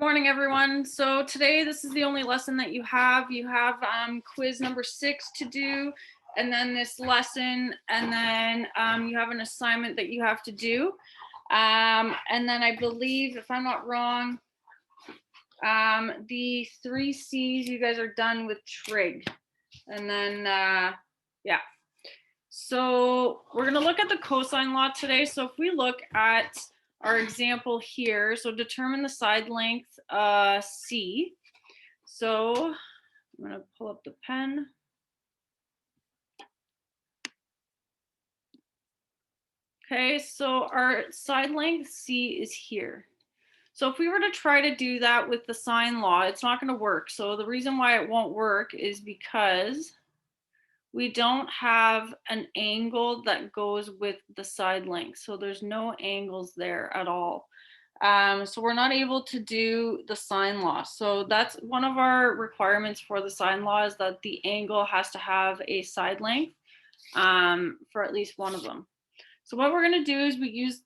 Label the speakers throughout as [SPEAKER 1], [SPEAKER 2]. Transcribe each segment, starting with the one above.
[SPEAKER 1] Morning, everyone. So today, this is the only lesson that you have. You have quiz number 6 to do, and then this lesson, and then you have an assignment that you have to do. And then I believe, if I'm not wrong, the 3 C's, you guys are done with trig. And then, yeah. So we're going to look at the cosine law today. So if we look at our example here, so determine the side length C. So I'm going to pull up the pen. Okay, so our side length C is here. So if we were to try to do that with the sine law, it's not going to work. So the reason why it won't work is because we don't have an angle that goes with the side length. So there's no angles there at all. So we're not able to do the sine law. So that's one of our requirements for the sine law, is that the angle has to have a side length for at least one of them. So what we're going to do is we use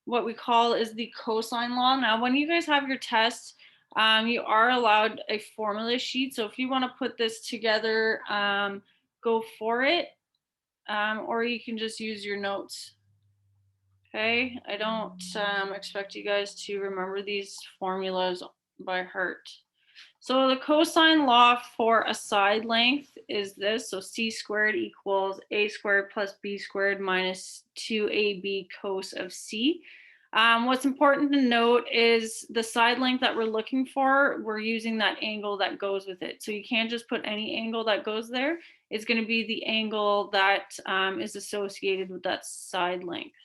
[SPEAKER 1] what we call is the cosine law. Now, when you guys have your test, you are allowed a formula sheet. So if you want to put this together, go for it, or you can just use your notes. Okay, I don't expect you guys to remember these formulas by heart. So the cosine law for a side length is this. So c squared equals a squared plus b squared minus 2ab cos of c. What's important to note is the side length that we're looking for, we're using that angle that goes with it. So you can't just put any angle that goes there. It's going to be the angle that is associated with that side length.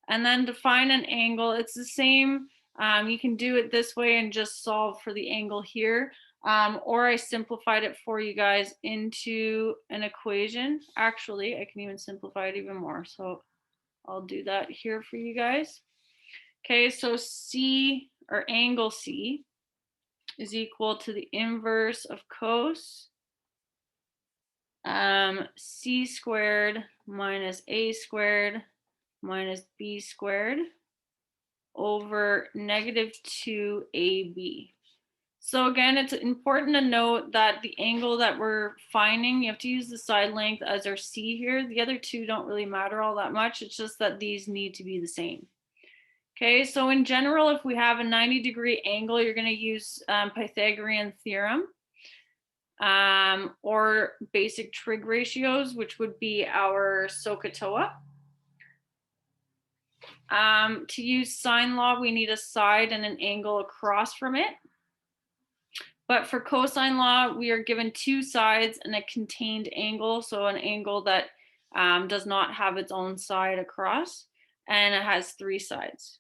[SPEAKER 1] And then define an angle. It's the same. You can do it this way and just solve for the angle here. Or I simplified it for you guys into an equation. Actually, I can even simplify it even more. So I'll do that here for you guys. Okay, so C, or angle C, is equal to the inverse of cos c squared minus a squared minus b squared over negative 2ab. So again, it's important to note that the angle that we're finding, you have to use the side length as our C here. The other two don't really matter all that much. It's just that these need to be the same. Okay, so in general, if we have a 90-degree angle, you're going to use Pythagorean theorem or basic trig ratios, which would be our SOHCAHTOA. To use sine law, we need a side and an angle across from it. But for cosine law, we are given two sides and a contained angle. So an angle that does not have its own side across, and it has three sides.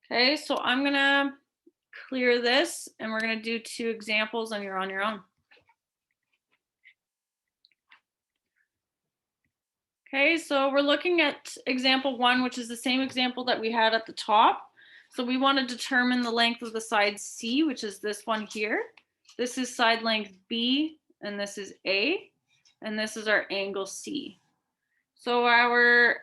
[SPEAKER 1] Okay, so I'm gonna clear this and we're gonna do two examples and you're on your own. Okay, so we're looking at example 1, which is the same example that we had at the top. So we want to determine the length of the side C, which is this one here. This is side length B, and this is A, and this is our angle C. So our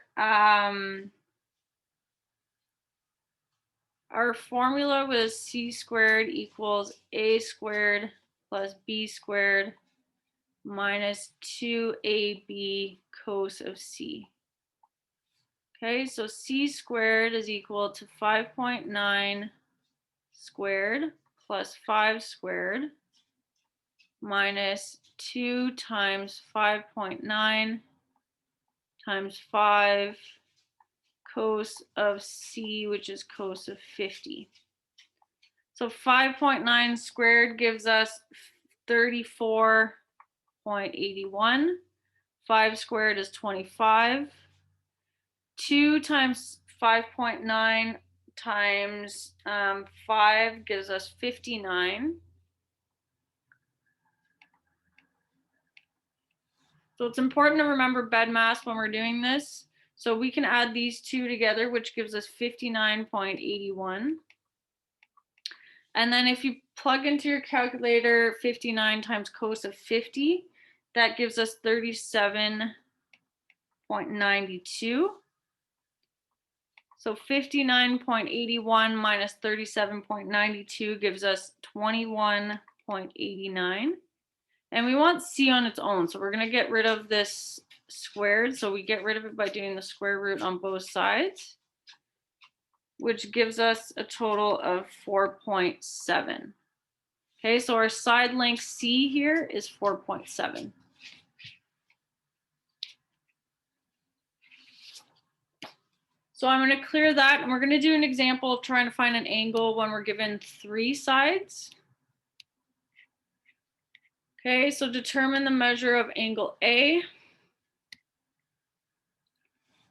[SPEAKER 1] formula was C squared equals A squared plus B squared minus 2AB cos of C. Okay, so C squared is equal to 5.9 squared plus 5 squared minus 2 times 5.9 times 5 cos of C, which is cos of 50. So 5.9 squared gives us 34.81. 5 squared is 25. 2 times 5.9 times 5 gives us 59. So it's important to remember BEDMAS when we're doing this. So we can add these two together, which gives us 59.81. And then if you plug into your calculator 59 times cos of 50, that gives us 37.92. So 59.81 minus 37.92 gives us 21.89. And we want C on its own. So we're going to get rid of this squared. So we get rid of it by doing the square root on both sides, which gives us a total of 4.7. Okay, so our side length C here is 4.7. So I'm going to clear that, and we're going to do an example of trying to find an angle when we're given 3 sides. Okay, so determine the measure of angle A.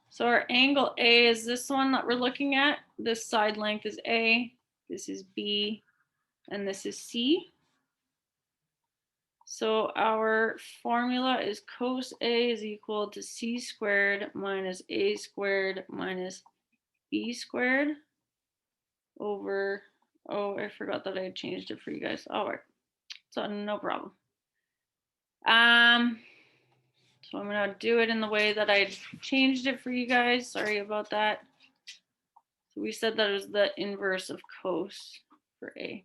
[SPEAKER 1] So our angle A is this one that we're looking at. This side length is A, this is B, and this is C. So our formula is cos A is equal to C squared minus A squared minus B squared over, oh, I forgot that I had changed it for you guys. All right, so no problem. So I'm gonna do it in the way that I changed it for you guys. Sorry about that. So we said that it was the inverse of cos for A.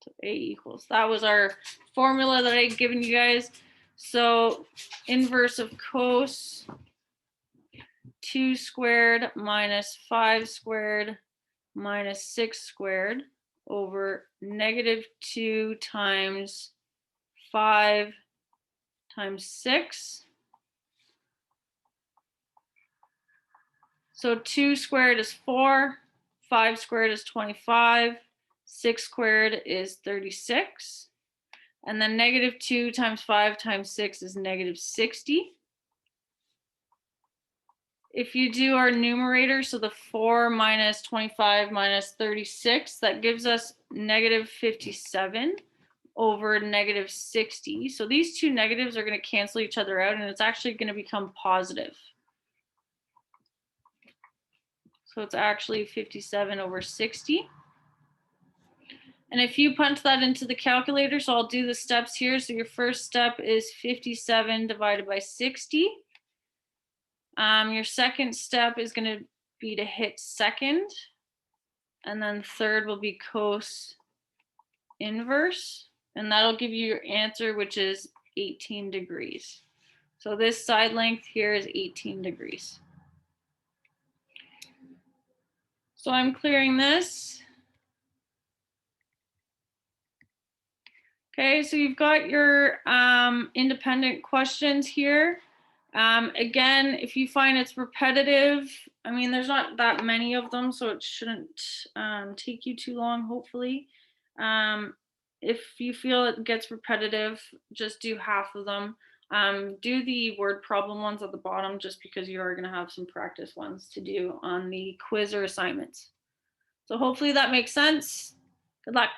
[SPEAKER 1] So A equals, that was our formula that I had given you guys. So inverse of cos 2 squared minus 5 squared minus 6 squared over -2 times 5 times 6. So 2 squared is 4, 5 squared is 25, 6 squared is 36. And then -2 times 5 times 6 is -60. If you do our numerator, so the 4 minus 25 minus 36, that gives us -57 over -60. So these two negatives are going to cancel each other out, and it's actually going to become positive. So it's actually 57 over 60. And if you punch that into the calculator, so I'll do the steps here. So your first step is 57 divided by 60. Your second step is going to be to hit second. And then third will be cos inverse. And that'll give you your answer, which is 18 degrees. So this side length here is 18 degrees. So I'm clearing this. Okay, so you've got your independent questions here. Again, if you find it's repetitive, I mean, there's not that many of them, so it shouldn't take you too long, hopefully. If you feel it gets repetitive, just do half of them. Do the word problem ones at the bottom, just because you are going to have some practice ones to do on the quiz or assignments. So hopefully that makes sense. Good luck.